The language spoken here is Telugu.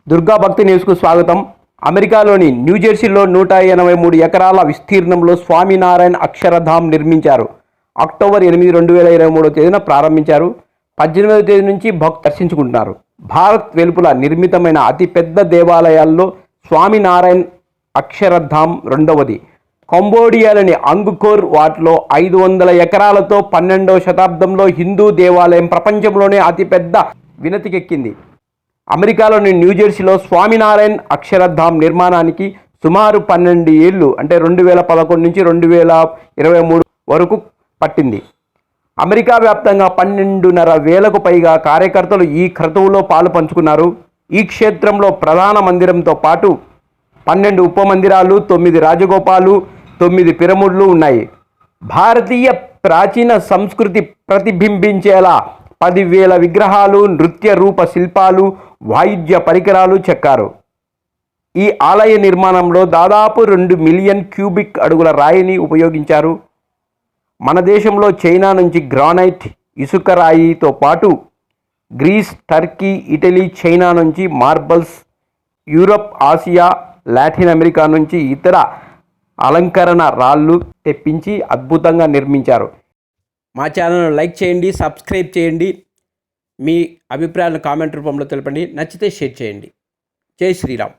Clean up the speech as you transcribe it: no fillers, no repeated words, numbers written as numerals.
దుర్గా భక్తి న్యూస్కు స్వాగతం. అమెరికాలోని న్యూజెర్సీలో 183 ఎకరాల విస్తీర్ణంలో స్వామినారాయణ్ అక్షరధామ్ నిర్మించారు. అక్టోబర్ 8, 2023 తేదీన ప్రారంభించారు. 18వ తేదీ నుంచి భక్తులు దర్శించుకుంటున్నారు. భారత్ వెలుపల నిర్మితమైన అతిపెద్ద దేవాలయాల్లో స్వామినారాయణ్ అక్షరధామ్ రెండవది. కంబోడియాలోని అంగ్కోర్ వాట్లో 500 ఎకరాలతో 12వ శతాబ్దంలో హిందూ దేవాలయం ప్రపంచంలోనే అతిపెద్ద వినతికెక్కింది. అమెరికాలోని న్యూజెర్సీలో స్వామినారాయణ్ అక్షరధామ్ నిర్మాణానికి సుమారు 12 ఏళ్ళు అంటే 2011 నుంచి 2023 వరకు పట్టింది. అమెరికా వ్యాప్తంగా 12,500 పైగా కార్యకర్తలు ఈ క్రతువులో పాలు పంచుకున్నారు. ఈ క్షేత్రంలో ప్రధాన మందిరంతో పాటు 12 ఉపమందిరాలు, 9 రాజగోపాలు, 9 పిరమిడ్లు ఉన్నాయి. భారతీయ ప్రాచీన సంస్కృతి ప్రతిబింబించేలా 10,000 విగ్రహాలు, నృత్య రూప శిల్పాలు, వాయిద్య పరికరాలు చెక్కారు. ఈ ఆలయ నిర్మాణంలో దాదాపు 2 మిలియన్ క్యూబిక్ అడుగుల రాయిని ఉపయోగించారు. మన దేశంలో చైనా నుంచి గ్రానైట్, ఇసుక రాయితో పాటు గ్రీస్, టర్కీ, ఇటలీ, చైనా నుంచి marbles, Europe, Asia, Latin America నుంచి ఇతర అలంకరణ రాళ్ళు తెప్పించి అద్భుతంగా నిర్మించారు. మా ఛానల్ను లైక్ చేయండి, సబ్స్క్రైబ్ చేయండి. మీ అభిప్రాయాలను కామెంట్ రూపంలో తెలపండి. నచ్చితే షేర్ చేయండి. జై శ్రీరామ్.